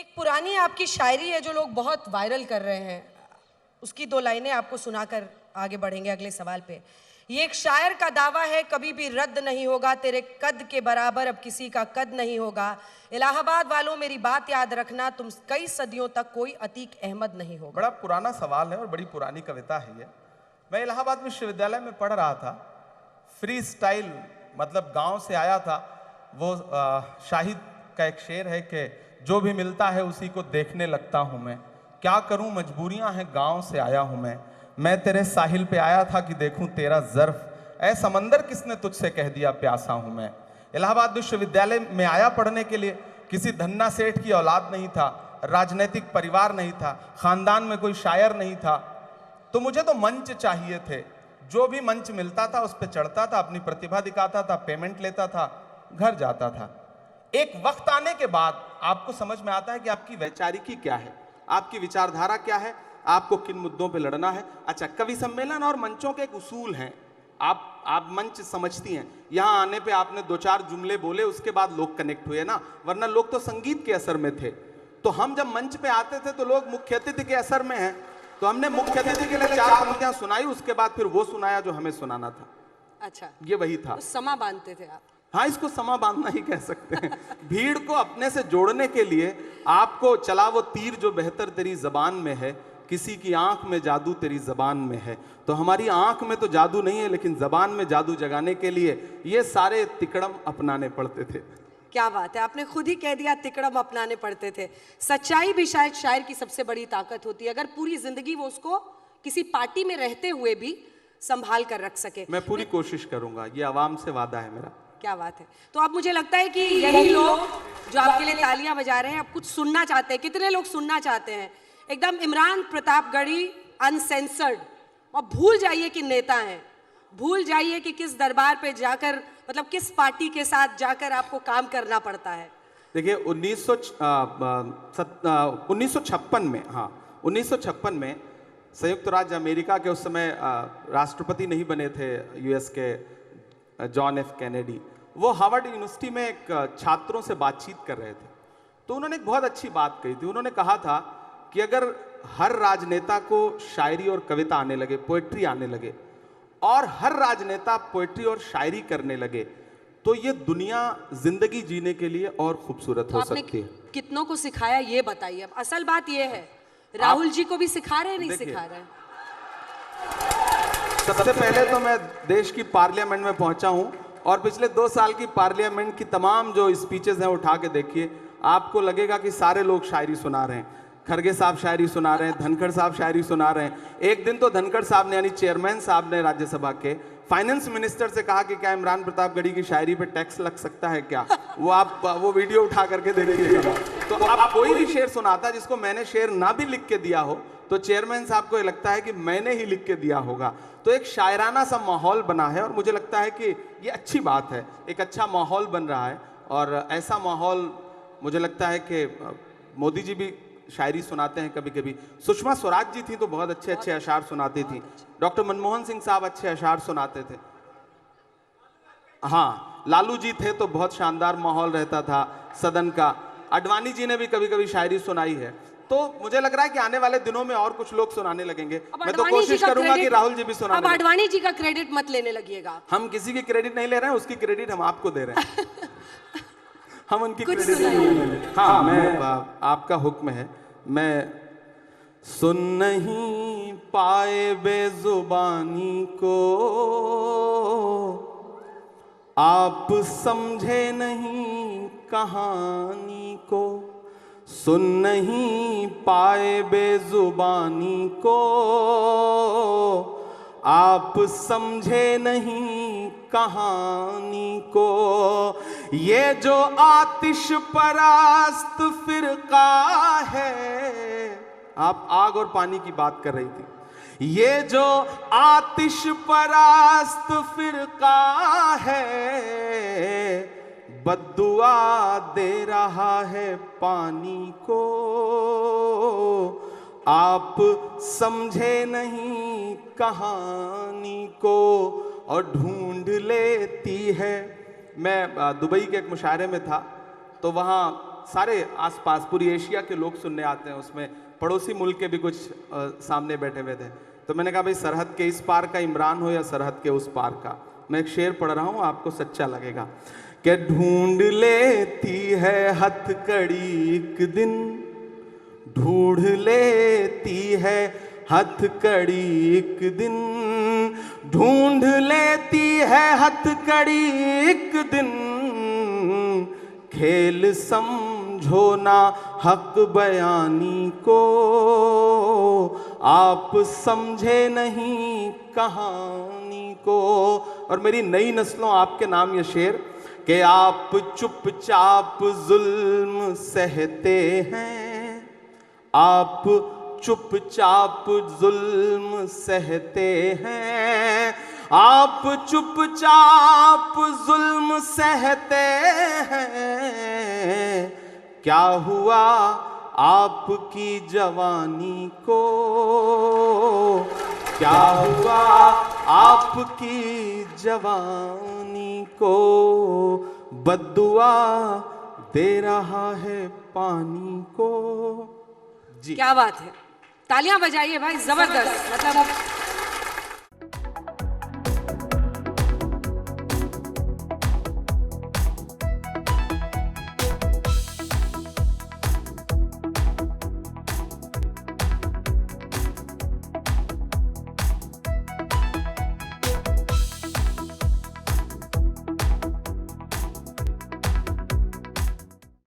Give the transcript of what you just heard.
एक पुरानी आपकी शायरी है जो लोग बहुत वायरल कर रहे हैं, उसकी दो लाइनें आपको सुनाकर आगे बढ़ेंगे अगले सवाल पे। ये एक शायर का दावा है, कभी भी रद्द नहीं होगा, तेरे कद के बराबर अब किसी का कद नहीं होगा। इलाहाबाद वालों मेरी बात याद रखना, तुम कई सदियों तक कोई अतीक अहमद नहीं होगा। बड़ा पुराना सवाल है और बड़ी पुरानी कविता है ये। मैं इलाहाबाद विश्वविद्यालय में पढ़ रहा था, फ्री स्टाइल मतलब गांव से आया था। वो शाहिद का एक शेर है कि जो भी मिलता है उसी को देखने लगता हूं मैं, क्या करूं मजबूरियां हैं गांव से आया हूं मैं तेरे साहिल पे आया था कि देखूं तेरा ज़र्फ, ऐ समंदर किसने तुझसे कह दिया प्यासा हूं मैं। इलाहाबाद विश्वविद्यालय में आया पढ़ने के लिए, किसी धन्ना सेठ की औलाद नहीं था, राजनीतिक परिवार नहीं था, खानदान में कोई शायर नहीं था, तो मुझे तो मंच चाहिए थे। जो भी मंच मिलता था उस पर चढ़ता था, अपनी प्रतिभा दिखाता था, पेमेंट लेता था, घर जाता था। एक वक्त आने के बाद आपको समझ में आता है कि आपकी वैचारिकी क्या है, आपकी विचारधारा क्या है, आपको किन मुद्दों पे लड़ना है। अच्छा, कवि सम्मेलन और मंचों के एक उसूल हैं। आप मंच समझती हैं, यहां आने पे आपने दो चार जुमले बोले, उसके बाद लोग कनेक्ट हुए ना, वरना लोग तो संगीत के असर में थे। तो हम जब मंच पे आते थे तो लोग मुख्य अतिथि के असर में हैं, तो हमने मुख्य अतिथि के लिए चार पंक्तियां सुनाई, उसके बाद फिर वो सुनाया जो हमें सुनाना था। अच्छा, ये वही था। तो समा बांधते थे आप? हाँ, इसको समा बांधना ही कह सकते हैं। भीड़ को अपने से जोड़ने के लिए आपको चला वो तीर जो बेहतर तेरी जबान में है, किसी की आंख में जादू तेरी जबान में है। तो हमारी आंख में तो जादू नहीं है, लेकिन जबान में जादू जगाने के लिए ये सारे तिकड़म अपनाने पड़ते थे। क्या बात है, आपने खुद ही कह दिया तिकड़म अपनाने पड़ते थे। सच्चाई भी शायद शायर की सबसे बड़ी ताकत होती है, अगर पूरी जिंदगी वो उसको किसी पार्टी में रहते हुए भी संभाल कर रख सके। मैं पूरी कोशिश करूंगा, ये आवाम से वादा है मेरा। क्या बात है। तो अब मुझे लगता है कि यही लोग जो आपके लिए तालियां बजा रहे हैं, अब कुछ सुनना चाहते हैं। कितने लोग सुनना चाहते हैं? एकदम इमरान प्रतापगढ़ी अनसेंसर्ड। और भूल जाइए कि नेता हैं, भूल जाइए कि किस दरबार पे जाकर, मतलब किस पार्टी के साथ जाकर आपको काम करना पड़ता है। देखिए 1956 में, हाँ 1956 में संयुक्त राज्य अमेरिका के उस समय राष्ट्रपति नहीं बने थे यूएस के जॉन एफ कैनेडी। वो हार्वर्ड यूनिवर्सिटी में एक छात्रों से बातचीत कर रहे थे, तो उन्होंने एक बहुत अच्छी बात कही थी। उन्होंने कहा था कि अगर हर राजनेता को शायरी और कविता आने लगे, पोएट्री आने लगे, और हर राजनेता पोएट्री और शायरी करने लगे, तो ये दुनिया जिंदगी जीने के लिए और खूबसूरत हो सकती है। कितनों को सिखाया ये बताइए। अब असल बात ये है, राहुल जी को भी सिखा रहे हैं, नहीं सिखा रहे हैं? सबसे पहले तो मैं देश की पार्लियामेंट में पहुंचा हूं और पिछले 2 साल की पार्लियामेंट की तमाम जो स्पीचेस हैं उठा के देखिए, आपको लगेगा कि सारे लोग शायरी सुना रहे हैं। खरगे साहब शायरी सुना रहे हैं, धनखड़ साहब शायरी सुना रहे हैं। एक दिन तो धनखड़ साहब ने, यानी चेयरमैन साहब ने राज्यसभा के, फाइनेंस मिनिस्टर से कहा कि क्या इमरान प्रतापगढ़ी की शायरी पे टैक्स लग सकता है क्या? वो आप वो वीडियो उठा करके देखिएगा। तो आप कोई भी शेर सुनाता जिसको मैंने शेर ना भी लिख के दिया हो, तो चेयरमैन साहब को ये लगता है कि मैंने ही लिख के दिया होगा। तो एक शायराना सा माहौल बना है और मुझे लगता है कि ये अच्छी बात है, एक अच्छा माहौल बन रहा है। और ऐसा माहौल मुझे लगता है कि मोदी जी भी शायरी सुनाते हैं कभी कभी, सुषमा स्वराज जी थी तो बहुत अच्छे अच्छे अशार सुनाती थी, डॉक्टर मनमोहन सिंह साहब अच्छे अशार सुनाते थे, हाँ लालू जी थे तो बहुत शानदार माहौल रहता था सदन का, अडवाणी जी ने भी कभी कभी शायरी सुनाई है। तो मुझे लग रहा है कि आने वाले दिनों में और कुछ लोग सुनाने लगेंगे। मैं तो कोशिश करूंगा कि राहुल जी भी सुनाने। अब अडवाणी जी का क्रेडिट मत लेने लगिएगा। हम किसी की क्रेडिट नहीं ले रहे हैं, उसकी क्रेडिट हम आपको दे रहे हैं। हम उनकी क्रेडिट नहीं ले रहे हैं। हाँ, मैं आपका हुक्म है। मैं सुन नहीं पाए बेजुबानी को, आप समझे नहीं कहानी को, सुन नहीं पाए बेजुबानी को, आप समझे नहीं कहानी को। ये जो आतिश परास्त फिरका है, आप आग और पानी की बात कर रही थी, ये जो आतिश परास्त फिरका है, बद्दुआ दे रहा है पानी को, आप समझे नहीं कहानी को और ढूंढ लेती है। मैं दुबई के एक मुशायरे में था, तो वहाँ सारे आसपास पूरी एशिया के लोग सुनने आते हैं, उसमें पड़ोसी मुल्क के भी कुछ सामने बैठे हुए थे। तो मैंने कहा भाई सरहद के इस पार का इमरान हो या सरहद के उस पार का। मैं एक शेर पढ़ रहा हूँ, आपको सच्चा लगेगा। कि ढूंढ लेती है हथकड़ी एक दिन, ढूंढ लेती है हथकड़ी एक दिन, ढूंढ लेती है हथकड़ी एक दिन, खेल समझो ना हक बयानी को, आप समझे नहीं कहानी को। और मेरी नई नस्लों आपके नाम ये शेर कि आप चुपचाप जुल्म सहते हैं, आप चुपचाप जुल्म सहते हैं, आप चुपचाप जुल्म सहते हैं। क्या हुआ आपकी जवानी को, क्या हुआ आपकी जवानी को, बद्दुआ दे रहा है पानी को। जी क्या बात है, तालियां बजाइए भाई, जबरदस्त। मतलब